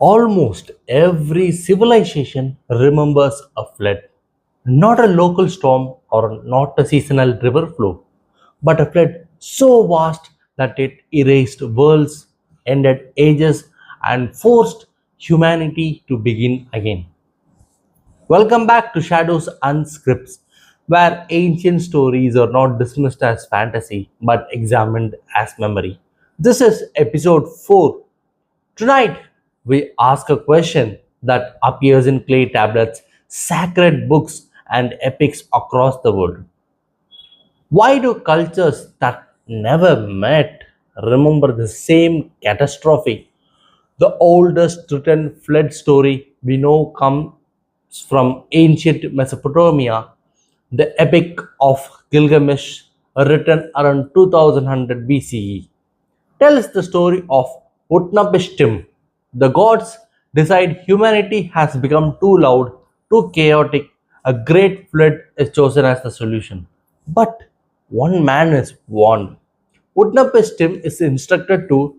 Almost every civilization remembers a flood, not a local storm or not a seasonal river flow, but a flood so vast that it erased worlds, ended ages, and forced humanity to begin again. Welcome back to Shadows and Scripts, where ancient stories are not dismissed as fantasy but examined as memory. This is episode 4. Tonight, we ask a question that appears in clay tablets, sacred books, and epics across the world. Why do cultures that never met remember the same catastrophe? The oldest written flood story we know comes from ancient Mesopotamia, the Epic of Gilgamesh, written around 2100 BCE, tells the story of Utnapishtim. The gods decide humanity has become too loud, too chaotic. A great flood is chosen as the solution. But one man is warned. Utnapishtim is instructed to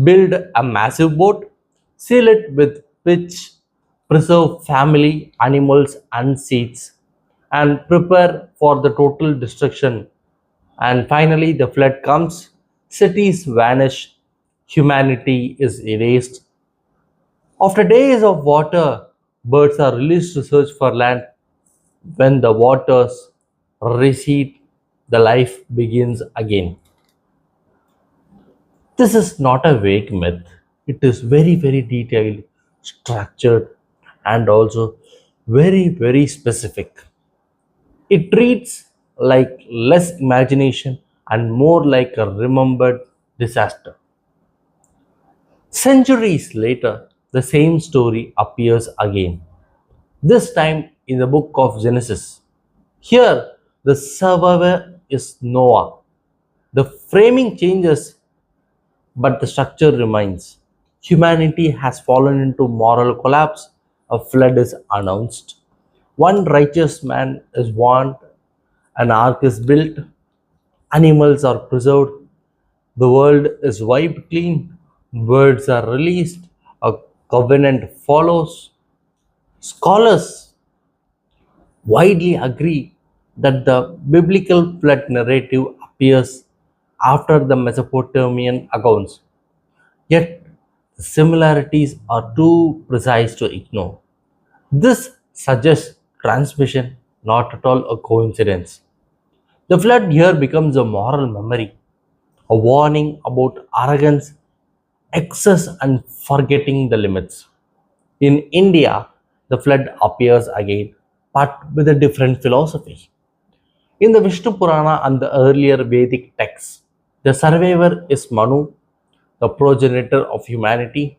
build a massive boat, seal it with pitch, preserve family, animals, and seeds, and prepare for the total destruction. And finally, the flood comes, cities vanish, humanity is erased. After days of water, birds are released to search for land. When the waters recede, the life begins again. This is not a vague myth. It is very, very detailed, structured, and also very, very specific. It reads like less imagination and more like a remembered disaster. Centuries later, the same story appears again, this time in the book of Genesis. Here, the survivor is Noah. The framing changes, but the structure remains. Humanity has fallen into moral collapse. A flood is announced. One righteous man is warned. An ark is built. Animals are preserved. The world is wiped clean. Birds are released. A covenant follows. Scholars widely agree that the biblical flood narrative appears after the Mesopotamian accounts, yet the similarities are too precise to ignore. This suggests transmission, not at all a coincidence. The flood here becomes a moral memory, a warning about arrogance, excess, and forgetting the limits. In India, the flood appears again, but with a different philosophy. In the Vishnu Purana and the earlier Vedic texts, the survivor is Manu, the progenitor of humanity.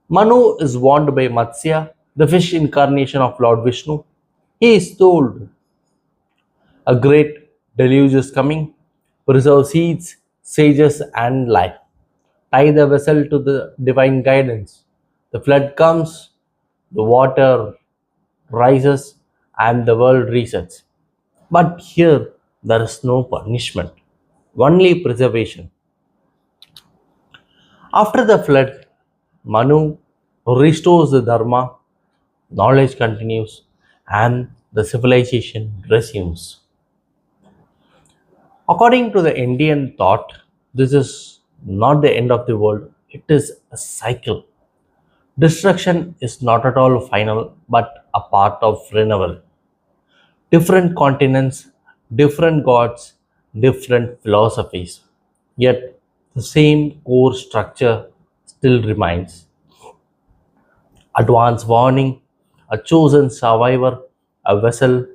Manu is warned by Matsya, the fish incarnation of Lord Vishnu. He is told a great deluge is coming, preserve seeds, sages, and life. Tie the vessel to the divine guidance. The flood comes, the water rises, and the world resets. But here there is no punishment, only preservation. After the flood, Manu restores the Dharma, knowledge continues, and the civilization resumes. According to the Indian thought, this is not the end of the world, it is a cycle. Destruction is not at all final but a part of renewal. Different continents, different gods, different philosophies. Yet the same core structure still remains. Advance warning, a chosen survivor, a vessel,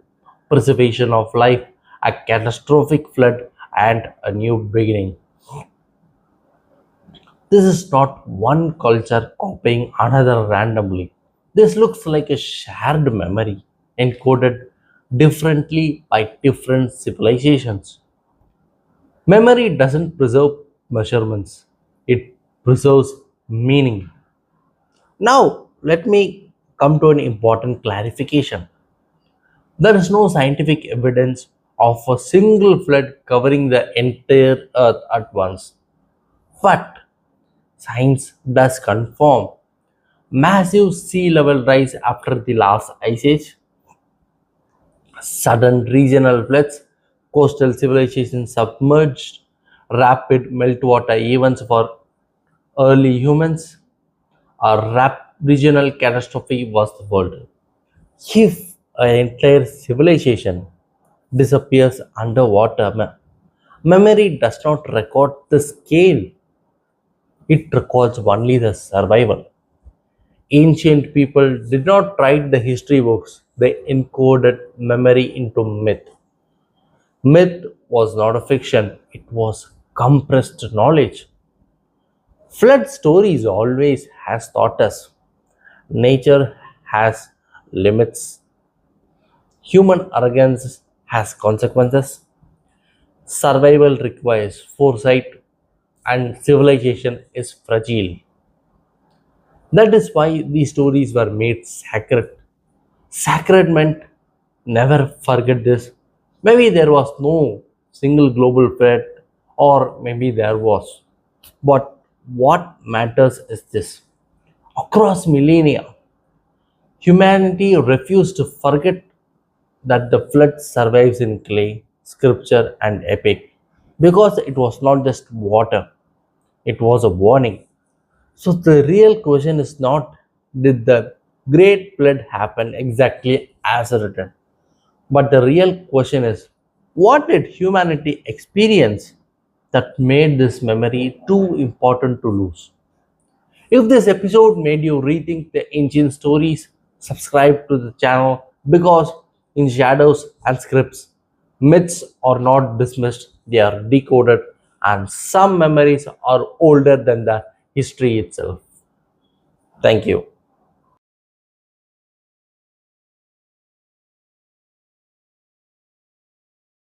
preservation of life, a catastrophic flood, and a new beginning. This is not one culture copying another randomly. This looks like a shared memory encoded differently by different civilizations. Memory doesn't preserve measurements, it preserves meaning. Now, let me come to an important clarification. There is no scientific evidence of a single flood covering the entire earth at once. But science does confirm massive sea level rise after the last ice age, sudden regional floods, coastal civilizations submerged, rapid meltwater events for early humans, a regional catastrophe was the world. If an entire civilization disappears underwater, memory does not record the scale, it records only the survival. Ancient people did not write the history books, they encoded memory into myth. Myth was not a fiction, it was compressed knowledge. Flood stories always has taught us nature has limits, human arrogance has consequences, survival requires foresight, and civilization is fragile. That is why these stories were made sacred. Sacred meant never forget this. Maybe there was no single global threat, or maybe there was. But what matters is this: across millennia, humanity refused to forget that the flood survives in clay, scripture, and epic because it was not just water, it was a warning. So the real question is not did the great flood happen exactly as written, but the real question is what did humanity experience that made this memory too important to lose? If this episode made you rethink the ancient stories, subscribe to the channel because in shadows and scripts, myths are not dismissed, they are decoded, and some memories are older than the history itself. Thank you.